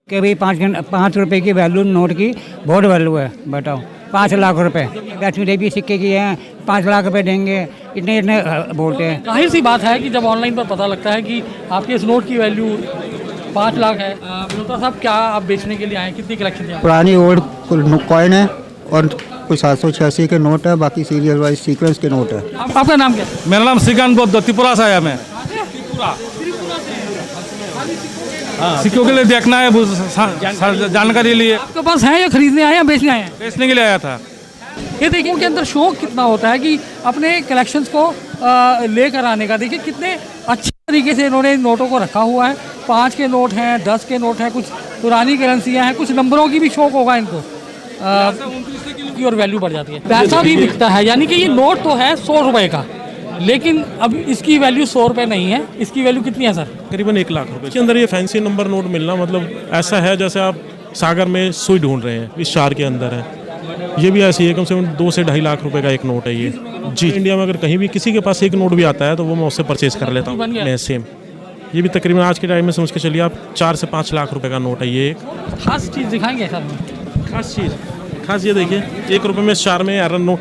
कि भाई 5 रुपए की वैल्यू नोट की बहुत वैल्यू है, बताओ 5 लाख रुपए 10वीं डेबी सिक्के की हैं, 5 लाख रुपए देंगे, इतने इतने बोलते हैं। जाहिर सी बात है कि जब ऑनलाइन पर पता लगता है कि आपके इस नोट की वैल्यू 5 लाख है। विनोता साहब, क्या आप बेचने के लिए आए, कितनी कलेक्शन है? पुरानी ओल्ड कॉइन है और कुछ 786 के नोट है, बाकी सीरियल वाइज सीक्वेंस के नोट है। आपका नाम क्या है? मेरा नाम श्रीकांत बौद्ध, त्रिपुरा से आया मैं। सिक्कों के लिए देखना है, जानकारी लिए। आपके पास है या खरीदने आए या बेचने आए हैं? बेचने के लिए आया था। ये देखिए उनके अंदर शौक कितना होता है कि अपने कलेक्शंस को लेकर आने का। देखिए कितने अच्छे तरीके से इन्होंने नोटों को रखा हुआ है। 5 के नोट हैं, 10 के नोट हैं, कुछ पुरानी करेंसियाँ हैं, कुछ नंबरों की भी शौक होगा इनको की और वैल्यू बढ़ जाती है। पैसा भी बिकता है, यानी कि ये नोट तो है 100 रुपए का, लेकिन अब इसकी वैल्यू 100 रुपए नहीं है। इसकी वैल्यू कितनी है सर? करीबन 1 लाख रुपए। इसके अंदर ये फैंसी नंबर नोट मिलना मतलब ऐसा है जैसे आप सागर में सुई ढूंढ रहे हैं, इस शार के अंदर है। ये भी ऐसी है, कम से कम 2 से 2.5 लाख रुपए का एक नोट है ये जी। इंडिया में अगर कहीं भी किसी के पास एक नोट भी आता है तो वो मैं उससे परचेज कर लेता हूँ मैं सेम। ये भी तकरीबन आज के टाइम में समझ के चलिए आप 4 से 5 लाख रुपए का नोट है ये। एक खास चीज़ दिखाएंगे सर? खास चीज़, खास ये देखिए 1 रुपये में शार में एरन नोट,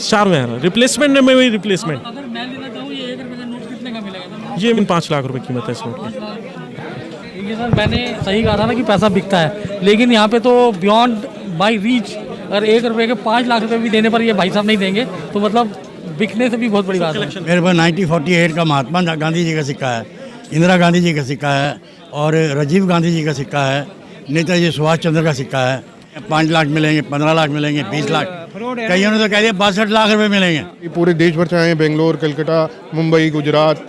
शार में एरन रिप्लेसमेंट में वही रिप्लेसमेंट। अगर मैं लेना चाहूँ ये 1 रुपये का नोट कितने का मिलेगा? ये 5 लाख रुपए कीमत है इस नोट की। ये सर मैंने सही कहा था ना कि पैसा बिकता है, लेकिन यहाँ पे तो बियॉन्ड बाई रीच। अगर 1 रुपये के 5 लाख रुपए भी देने पर ये भाई साहब नहीं देंगे तो मतलब बिकने से भी बहुत बड़ी बात है। मेरे पास 1948 का महात्मा गांधी जी का सिक्का है, इंदिरा गांधी जी का सिक्का है और राजीव गांधी जी का सिक्का है, नेताजी सुभाष चंद्र का सिक्का है। 5 लाख मिलेंगे, 15 लाख मिलेंगे, 20 लाख, कईयों ने तो कह दिया 62 लाख रुपए मिलेंगे। पूरे देश भर से आए हैं, बेंगलोर, कलकत्ता, मुंबई, गुजरात,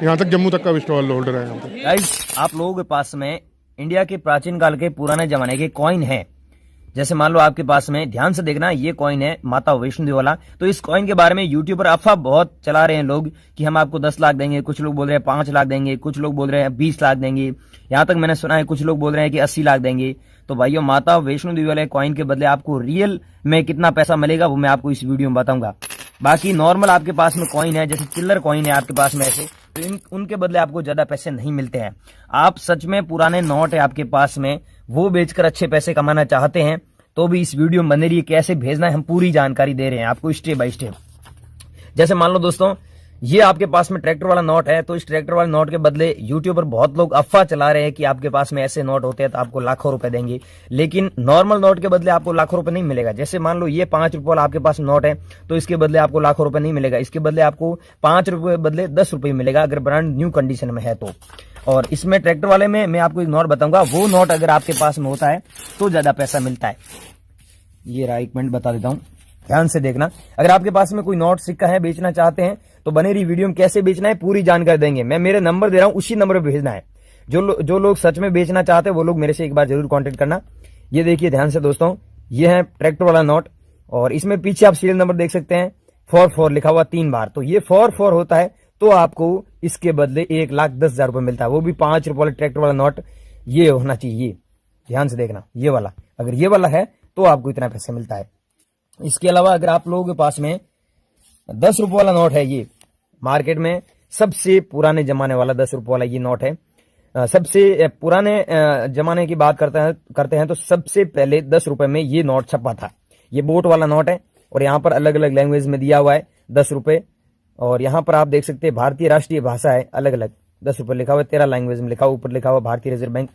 यहाँ तक जम्मू तक का स्टॉल होल्डर है यहाँ पे। गाइस, आप लोगों के पास में इंडिया के प्राचीन काल के पुराने जमाने के कॉइन है। जैसे मान लो आपके पास में, ध्यान से देखना, ये कॉइन है माता वैष्णो देवी वाला। तो इस कॉइन के बारे में यूट्यूब पर अफवाह बहुत चला रहे हैं लोग कि हम आपको 10 लाख देंगे, कुछ लोग बोल रहे हैं 5 लाख देंगे, कुछ लोग बोल रहे हैं 20 लाख देंगे, यहाँ तक मैंने सुना है कुछ लोग बोल रहे हैं कि 80 लाख देंगे। तो भाइयों, माता वैष्णो देवी वाले कॉइन के बदले आपको रियल में कितना पैसा मिलेगा वो मैं आपको इस वीडियो में बताऊंगा। बाकी नॉर्मल आपके पास में कॉइन है, जैसे चिल्लर कॉइन है आपके पास में ऐसे, तो उनके बदले आपको ज्यादा पैसे नहीं मिलते हैं। आप सच में पुराने नोट है आपके पास में, वो बेचकर अच्छे पैसे कमाना चाहते हैं तो भी इस वीडियो में बने रहिए। कैसे भेजना है हम पूरी जानकारी दे रहे हैं आपको स्टेप बाय स्टेप। जैसे मान लो दोस्तों, ये आपके पास में ट्रैक्टर वाला नोट है, तो इस ट्रैक्टर वाले नोट के बदले यूट्यूब पर बहुत लोग अफवाह चला रहे हैं कि आपके पास में ऐसे नोट होते हैं तो आपको लाखों रुपए देंगे, लेकिन नॉर्मल नोट के बदले आपको लाखों रुपए नहीं मिलेगा। जैसे मान लो ये 5 रुपए वाला आपके पास नोट है, तो इसके बदले आपको लाखों रुपए नहीं मिलेगा, इसके बदले आपको 5 रुपए बदले 10 रुपए मिलेगा अगर ब्रांड न्यू कंडीशन में है तो। और इसमें ट्रैक्टर वाले में मैं आपको एक नोट बताऊंगा, वो नोट अगर आपके पास में होता है तो ज्यादा पैसा मिलता है। ये रहा, 1 मिनट बता देता हूं, ध्यान से देखना। अगर आपके पास में कोई नोट सिक्का है, बेचना चाहते हैं तो बने रही वीडियो में, कैसे बेचना है पूरी जानकारी देंगे। मैं मेरे नंबर दे रहा हूं, उसी नंबर पे भेजना है। जो लोग सच में बेचना चाहते हैं वो लोग मेरे से एक बार जरूर कांटेक्ट करना। ये देखिए ध्यान से दोस्तों, ये है ट्रैक्टर वाला नोट और इसमें पीछे आप सीरियल नंबर देख सकते हैं, 44 लिखा हुआ 3 बार। तो ये 44 होता है तो आपको इसके बदले 1,10,000 रुपए मिलता है, वो भी 5 रुपए वाला ट्रैक्टर वाला नोट ये होना चाहिए। ध्यान से देखना, ये वाला, अगर ये वाला है तो आपको इतना पैसा मिलता है। इसके अलावा अगर आप लोगों के पास में 10 रुपए वाला नोट है, ये मार्केट में सबसे पुराने जमाने वाला 10 रुपए वाला ये नोट है। सबसे पुराने जमाने की बात करते हैं तो सबसे पहले 10 रुपए में ये नोट छपा था। ये बोट वाला नोट है और यहाँ पर अलग अलग लैंग्वेज में दिया हुआ है 10 रुपए, और यहाँ पर आप देख सकते हैं भारतीय राष्ट्रीय भाषा है अलग अलग, 10 रुपए लिखा हुआ है, 13 लैंग्वेज में लिखा हुआ, ऊपर लिखा हुआ भारतीय रिजर्व बैंक।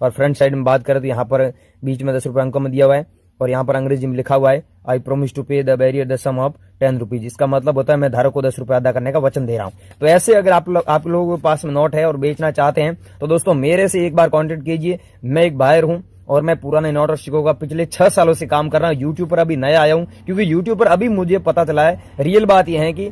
और फ्रंट साइड में बात करें तो यहाँ पर बीच में 10 रुपए अंकों में दिया हुआ है और यहाँ पर अंग्रेजी में लिखा हुआ है I promise to pay the bearer the sum of 10 rupees. इसका मतलब होता है मैं धारक को 10 रुपए अदा करने का वचन दे रहा हूँ। तो ऐसे अगर आप लोगों के पास में नोट है और बेचना चाहते हैं तो दोस्तों मेरे से एक बार कॉन्टेक्ट कीजिए। मैं एक बायर हूँ और मैं पुराने नोट और सिक्कों का पिछले 6 सालों से काम कर रहा हूँ। यूट्यूब पर अभी नया आया हूँ क्योंकि यूट्यूब पर अभी मुझे पता चला है, रियल बात यह है कि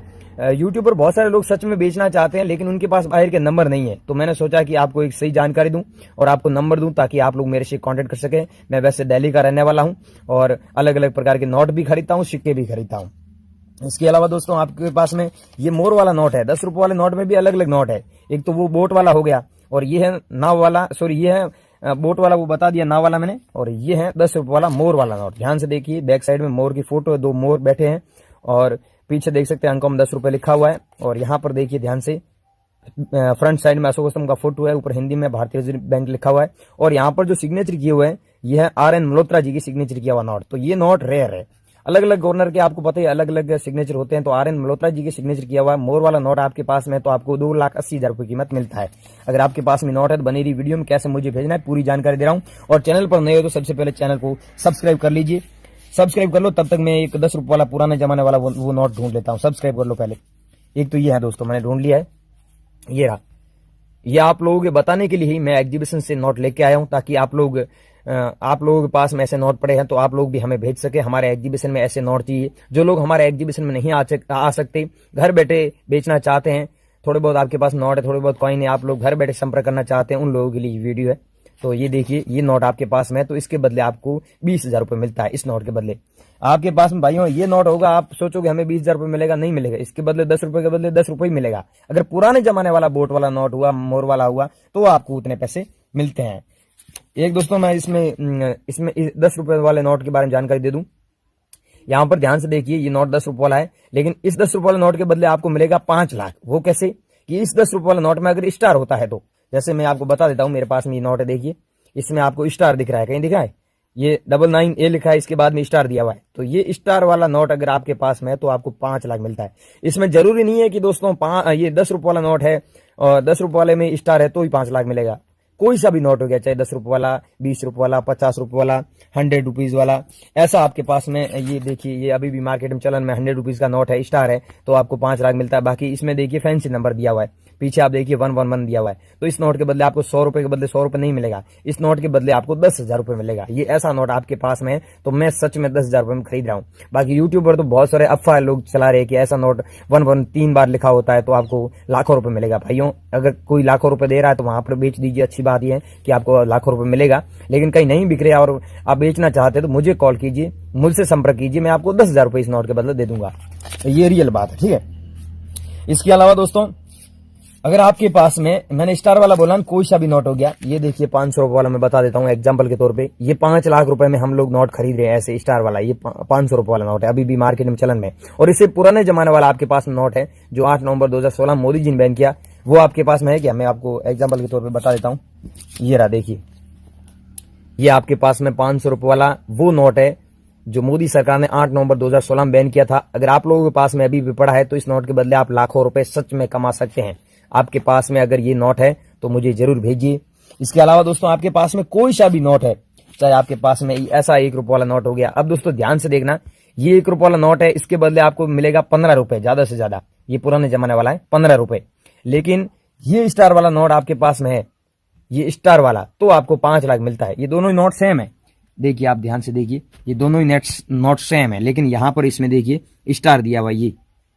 यूट्यूब पर बहुत सारे लोग सच में बेचना चाहते हैं लेकिन उनके पास बाहर के नंबर नहीं है। तो मैंने सोचा कि आपको एक सही जानकारी दूं और आपको नंबर दूं ताकि आप लोग मेरे से कांटेक्ट कर सके। मैं वैसे दिल्ली का रहने वाला हूं और अलग अलग प्रकार के नोट भी खरीदता हूं, सिक्के भी खरीदता हूं। इसके अलावा दोस्तों आपके पास में ये मोर वाला नोट है, 10 रुपए वाले नोट में भी अलग अलग नोट है। एक तो वो बोट वाला हो गया और ये है नाव वाला, सॉरी ये है बोट वाला, वो बता दिया नाव वाला मैंने, और ये है 10 रुपए वाला मोर वाला नोट। ध्यान से देखिए, बैक साइड में मोर की फोटो, 2 मोर बैठे हैं और पीछे देख सकते हैं अंकों में 10 रुपए लिखा हुआ है। और यहाँ पर देखिए ध्यान से फ्रंट साइड में अशोक स्तंभ का फोटो है, ऊपर हिंदी में भारतीय रिजर्व बैंक लिखा हुआ है, और यहाँ पर जो सिग्नेचर किए हुए हैं ये है RN मल्होत्रा जी की सिग्नेचर किया हुआ नोट। तो ये नोट रेयर है, अलग अलग गवर्नर के आपको पता है अलग अलग सिग्नेचर होते हैं, तो RN मल्होत्रा जी के सिग्नेचर किया हुआ है मोर वाला नोट आपके पास में, तो आपको 2,80,000 रुपये कीमत मिलता है। अगर आपके पास में नोट है तो बनी रही वीडियो में कैसे मुझे भेजना है पूरी जानकारी दे रहा हूँ। और चैनल पर नए हो तो सबसे पहले चैनल को सब्सक्राइब कर लीजिए, सब्सक्राइब कर लो, तब तक मैं एक 10 रुपये वाला पुराने जमाने वाला वो नोट ढूंढ लेता हूँ। सब्सक्राइब कर लो पहले। एक तो ये है दोस्तों, मैंने ढूंढ लिया है, ये रहा। ये आप लोगों के बताने के लिए ही मैं एग्जीबिशन से नोट लेके आया हूं, ताकि आप लोगों के पास में ऐसे नोट पड़े हैं तो आप लोग भी हमें भेज सके। हमारे एग्जीबिशन में ऐसे नोट चाहिए। जो लोग हमारे एग्जीबिशन में नहीं आ सकते, घर बैठे बेचना चाहते हैं, थोड़े बहुत आपके पास नोट है, थोड़े बहुत कॉइन है, आप लोग घर बैठे संपर्क करना चाहते हैं, उन लोगों के लिए वीडियो है। तो ये देखिए, ये नोट आपके पास में है, तो इसके बदले आपको 20,000 रुपये मिलता है। इस नोट के बदले आपके पास में भाइयों ये नोट होगा, आप सोचोगे हमें 20,000 रुपये मिलेगा, नहीं मिलेगा। इसके बदले 10 रुपये के बदले 10 रुपये ही मिलेगा। अगर पुराने जमाने वाला बोट वाला नोट हुआ, मोर वाला हुआ, तो आपको उतने पैसे मिलते हैं। एक दोस्तों मैं इसमें 10 रुपये वाले नोट के बारे में जानकारी दे दूं। यहाँ पर ध्यान से देखिए, ये नोट 10 रुपये वाला है, लेकिन इस 10 रुपये वाले नोट के बदले आपको मिलेगा 5 लाख। वो कैसे कि इस 10 रुपये वाले नोट में अगर स्टार होता है तो, जैसे मैं आपको बता देता हूँ, मेरे पास में ये नोट है, देखिए इसमें आपको स्टार दिख रहा है, कहीं दिखा है, ये 99A लिखा है, इसके बाद में स्टार दिया हुआ है। तो ये स्टार वाला नोट अगर आपके पास में है तो आपको 5 लाख मिलता है। इसमें जरूरी नहीं है कि दोस्तों ये 10 रुपये वाला नोट है और 10 रुपये वाले में स्टार है तो ही 5 लाख मिलेगा। कोई सा भी नोट हो गया, चाहे 10 रुपये वाला, 20 रुपये वाला, 50 रुपये वाला, 100 रुपीज वाला, ऐसा आपके पास में ये देखिए, ये अभी भी मार्केट में चलन में 100 रुपीज का नोट है, स्टार है, तो आपको 5 लाख मिलता है। बाकी इसमें देखिए फैंसी नंबर दिया हुआ है, पीछे आप देखिए 111 दिया हुआ है। तो इस नोट के बदले आपको 100 रुपए के बदले 100 रुपए नहीं मिलेगा, इस नोट के बदले आपको 10,000 रुपए मिलेगा। ये ऐसा नोट आपके पास में है, तो मैं सच में 10,000 रुपए में खरीद रहा हूँ। बाकी यूट्यूब पर तो बहुत सारे अफवाह लोग चला रहे हैं कि ऐसा नोट 113 बार लिखा होता है तो आपको लाखों रुपए मिलेगा। भाइयों, अगर कोई लाखों रुपए दे रहा है तो वहां पर बेच दीजिए, अच्छी बात यह है कि आपको लाखों रुपए मिलेगा। लेकिन कहीं नहीं बिक रहा और आप बेचना चाहते हैं तो मुझे कॉल कीजिए, मुझसे संपर्क कीजिए, मैं आपको 10,000 रुपए इस नोट के बदले दे दूंगा। ये रियल बात है, ठीक है। इसके अलावा दोस्तों, अगर आपके पास में, मैंने स्टार वाला बोला ना, कोई सा भी नोट हो गया, ये देखिए 500 रुपए वाला मैं बता देता हूँ एग्जांपल के तौर पे, ये 5 लाख रुपए में हम लोग नोट खरीद रहे हैं ऐसे स्टार वाला, ये 500 रुपए वाला नोट है, अभी भी मार्केट में चलन में। और इससे पुराने जमाने वाला आपके पास नोट है जो 8 नवंबर 2016 मोदी जी ने बैन किया, वो आपके पास में है क्या? मैं आपको एग्जाम्पल के तौर पर बता देता हूँ। ये रहा, देखिए, ये आपके पास में 500 रुपए वाला वो नोट है जो मोदी सरकार ने 8 नवंबर 2016 में बैन किया था। अगर आप लोगों के पास में अभी भी पड़ा है तो इस नोट के बदले आप लाखों रुपए सच में कमा सकते हैं। आपके पास में अगर ये नोट है तो मुझे जरूर भेजिए। इसके अलावा दोस्तों, आपके पास में कोई सा भी नोट है, चाहे आपके पास में ऐसा 1 रुपये वाला नोट हो गया। अब दोस्तों ध्यान से देखना, ये 1 रुपये वाला नोट है, इसके बदले आपको मिलेगा 15 रुपए, ज्यादा से ज्यादा। ये पुराने जमाने वाला है 15 रुपए। लेकिन ये स्टार वाला नोट आपके पास में है, ये स्टार वाला, तो आपको 5 लाख मिलता है। ये दोनों ही नोट सेम है, देखिए आप ध्यान से देखिए, ये दोनों ही नोट सेम है, लेकिन यहां पर इसमें देखिए स्टार दिया हुआ ये,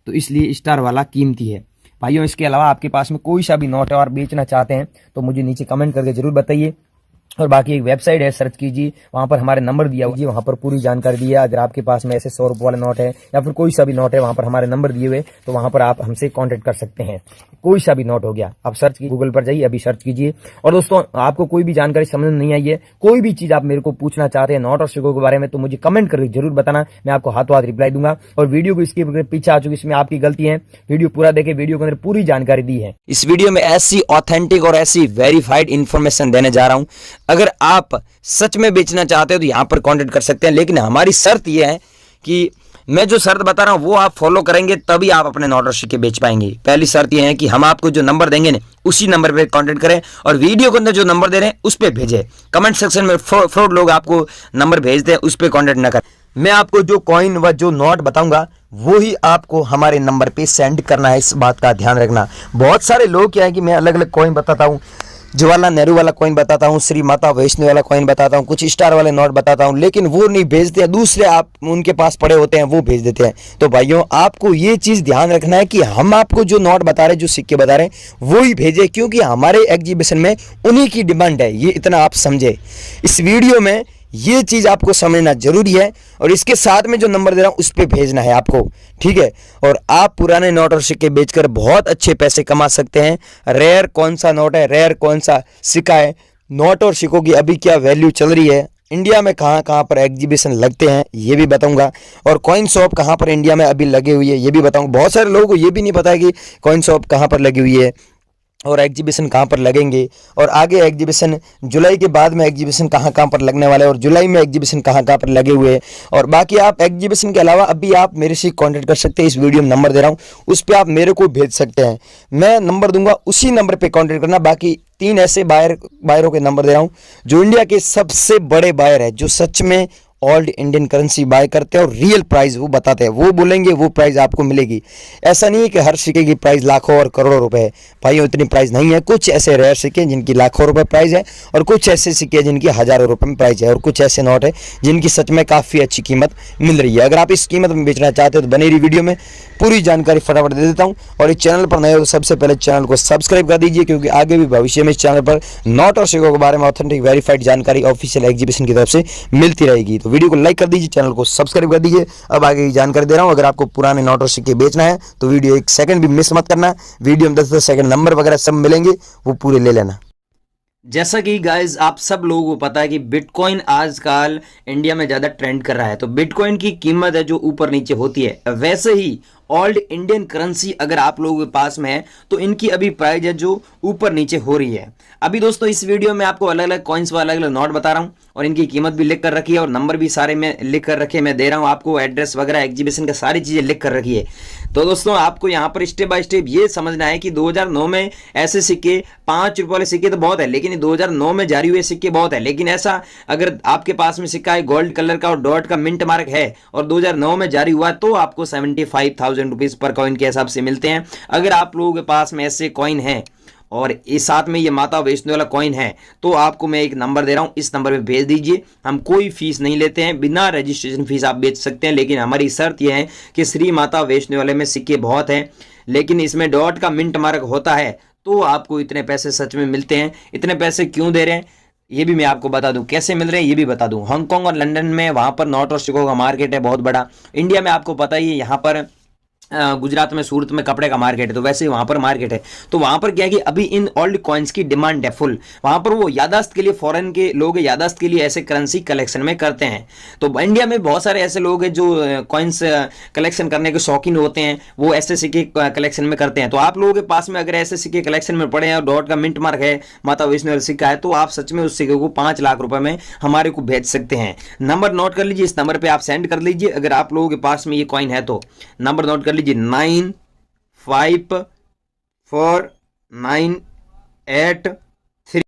तो इसलिए स्टार वाला कीमती है। भाइयों, इसके अलावा आपके पास में कोई सा भी नोट है और बेचना चाहते हैं तो मुझे नीचे कमेंट करके जरूर बताइए। और बाकी एक वेबसाइट है, सर्च कीजिए, वहां पर हमारे नंबर दिया हुआ है, वहां पर पूरी जानकारी दी है। अगर आपके पास में ऐसे 100 रुपये वाले नोट है या फिर कोई सा भी नोट है, वहां पर हमारे नंबर दिए हुए, तो वहां पर आप हमसे कांटेक्ट कर सकते हैं। कोई सा भी नोट हो गया, आप सर्च कीजिए, गूगल पर जाइए, अभी सर्च कीजिए। और दोस्तों, आपको कोई भी जानकारी समझ नहीं आई है, कोई भी चीज आप मेरे को पूछना चाहते हैं नोट और सिक्कों के बारे में, तो मुझे कमेंट करके जरूर बताना, मैं आपको हाथों हाथ रिप्लाई दूंगा। और वीडियो को इसके पीछे आ चुकी, इसमें आपकी गलती है, वीडियो पूरा देखे, वीडियो के अंदर पूरी जानकारी दी है। इस वीडियो में ऐसी ऑथेंटिक और ऐसी वेरीफाइड इंफॉर्मेशन देने जा रहा हूं, अगर आप सच में बेचना चाहते हो तो यहां पर कांटेक्ट कर सकते हैं। लेकिन हमारी शर्त यह है कि मैं जो शर्त बता रहा हूं वो आप फॉलो करेंगे तभी आप अपने नोट और सिक्के बेच पाएंगे। पहली शर्त यह है कि हम आपको जो नंबर देंगे ना, उसी नंबर पे कांटेक्ट करें, और वीडियो के अंदर जो नंबर दे रहे हैं उस पे भेजें। कमेंट सेक्शन में फ्रॉड लोग आपको नंबर भेजते हैं, उस पर कांटेक्ट न करें। मैं आपको जो कॉइन व जो नोट बताऊंगा वो ही आपको हमारे नंबर पे सेंड करना है, इस बात का ध्यान रखना। बहुत सारे लोग क्या है कि मैं अलग अलग कॉइन बताता हूँ, जवाहरलाल नेहरू वाला कॉइन बताता हूँ, श्री माता वैष्णो वाला कॉइन बताता हूँ, कुछ स्टार वाले नोट बताता हूँ, लेकिन वो नहीं भेजते हैं, दूसरे आप उनके पास पड़े होते हैं वो भेज देते हैं। तो भाइयों, आपको ये चीज़ ध्यान रखना है कि हम आपको जो नोट बता रहे हैं, जो सिक्के बता रहे हैं, वो ही भेजे, क्योंकि हमारे एग्जीबिशन में उन्हीं की डिमांड है। ये इतना आप समझे, इस वीडियो में ये चीज़ आपको समझना जरूरी है। और इसके साथ में जो नंबर दे रहा हूं उस पर भेजना है आपको, ठीक है। और आप पुराने नोट और सिक्के बेचकर बहुत अच्छे पैसे कमा सकते हैं। रेयर कौन सा नोट है, रेयर कौन सा सिक्का है, नोट और सिक्कों की अभी क्या वैल्यू चल रही है, इंडिया में कहाँ कहाँ पर एग्जीबिशन लगते हैं ये भी बताऊंगा, और कॉइन शॉप कहाँ पर इंडिया में अभी लगे हुई है ये भी बताऊंगा। बहुत सारे लोगों को ये भी नहीं पता है कि कॉइन शॉप कहाँ पर लगी हुई है। और एग्जीबिशन कहाँ पर लगेंगे, और आगे एग्जीबिशन जुलाई के बाद में एग्जीबिशन कहाँ पर लगने वाले हैं, और जुलाई में एग्जीबिशन कहाँ पर लगे हुए हैं। और बाकी आप एग्जीबिशन के अलावा अभी आप मेरे से कांटेक्ट कर सकते हैं। इस वीडियो में नंबर दे रहा हूँ, उस पर आप मेरे को भेज सकते हैं, मैं नंबर दूंगा, उसी नंबर पे कांटेक्ट करना। बाकी 3 ऐसे बायरों के नंबर दे रहा हूँ जो इंडिया के सबसे बड़े बायर है, जो सच में ओल्ड इंडियन करेंसी बाय करते हैं और रियल प्राइस वो बताते हैं, वो बोलेंगे वो प्राइस आपको मिलेगी। ऐसा नहीं है कि हर सिक्के की प्राइस लाखों और करोड़ों रुपए है, भाइयों इतनी प्राइस नहीं है। कुछ ऐसे रेयर सिक्के जिनकी लाखों रुपए प्राइस है, और कुछ ऐसे सिक्के जिनकी हजारों रुपए में प्राइस है, और कुछ ऐसे नोट है जिनकी सच में काफ़ी अच्छी कीमत मिल रही है। अगर आप इस कीमत में बेचना चाहते हो तो बनी रही वीडियो में पूरी जानकारी फटाफट दे देता हूँ। और इस चैनल पर नए हो तो सबसे पहले चैनल को सब्सक्राइब कर दीजिए, क्योंकि आगे भी भविष्य में इस चैनल पर नोट और सिक्कों के बारे में ऑथेंटिक वेरीफाइड जानकारी ऑफिशियल एग्जीबिशन की तरफ से मिलती रहेगी। तो वीडियो को लाइक कर दीजिए, चैनल को सब्सक्राइब कर दीजिए। अब आगे की जानकारी दे रहा हूँ। अगर आपको पुराने नोट और सिक्के बेचना है तो वीडियो 1 सेकंड भी मिस मत करना। वीडियो में 10 सेकंड नंबर वगैरह सब मिलेंगे, वो पूरे ले लेना। जैसा कि गाइज आप सब लोगों को पता है कि बिटकॉइन आजकल इंडिया में ज़्यादा ट्रेंड कर रहा है। तो बिटकॉइन की कीमत है जो ऊपर नीचे होती है, वैसे ही ओल्ड इंडियन करेंसी अगर आप लोगों के पास में है तो इनकी अभी प्राइस है जो ऊपर नीचे हो रही है। अभी दोस्तों इस वीडियो में आपको अलग अलग कॉइन्स व अलग अलग नोट बता रहा हूँ, और इनकी कीमत भी लिख कर रखी है, और नंबर भी सारे में लिख कर रखे, मैं दे रहा हूँ आपको, एड्रेस वगैरह एग्जीबिशन का सारी चीज़ें लिख कर रखी है। तो दोस्तों आपको यहाँ पर स्टेप बाय स्टेप ये समझना है कि 2009 में ऐसे सिक्के 5 रुपये वाले सिक्के तो बहुत है, लेकिन 2009 में जारी हुए सिक्के बहुत है। लेकिन ऐसा अगर आपके पास में सिक्का है गोल्ड कलर का और डॉट का मिंट मार्क है और 2009 में जारी हुआ तो आपको 75,000 रुपीज़ पर कॉइन के हिसाब से मिलते हैं। अगर आप लोगों के पास में ऐसे कॉइन हैं और इस साथ में ये माता वैष्णो वाला कॉइन है तो आपको मैं एक नंबर दे रहा हूं, इस नंबर पे भेज दीजिए। हम कोई फीस नहीं लेते हैं, बिना रजिस्ट्रेशन फीस आप बेच सकते हैं, लेकिन हमारी शर्त यह है कि श्री माता वैष्णो वाले में सिक्के बहुत हैं, लेकिन इसमें डॉट का मिंट मार्क होता है तो आपको इतने पैसे सच में मिलते हैं। इतने पैसे क्यों दे रहे हैं ये भी मैं आपको बता दूं, कैसे मिल रहे हैं ये भी बता दूं। हांगकांग और लंदन में वहां पर नोट और सिक्कों का मार्केट है बहुत बड़ा। इंडिया में आपको पता ही है यहाँ पर गुजरात में सूरत में कपड़े का मार्केट है, तो वैसे ही वहाँ पर मार्केट है। तो वहाँ पर क्या है कि अभी इन ओल्ड कॉइन्स की डिमांड है फुल। वहाँ पर वो यादाश्त के लिए फॉरेन के लोग यादाश्त के लिए ऐसे करेंसी कलेक्शन में करते हैं। तो इंडिया में बहुत सारे ऐसे लोग हैं जो कॉइन्स कलेक्शन करने के शौकीन होते हैं, वो ऐसे सिक्के कलेक्शन में करते हैं। तो आप लोगों के पास में अगर ऐसे सिक्के कलेक्शन में पड़े हैं और डॉट का मिंट मार्क है, माता वैष्णो सिक्का है, तो आप सच में उस सिक्के को 5 लाख रुपए में हमारे को भेज सकते हैं। नंबर नोट कर लीजिए, इस नंबर पर आप सेंड कर लीजिए अगर आप लोगों के पास में ये कॉइन है तो। नंबर नोट कर लीजिए 954988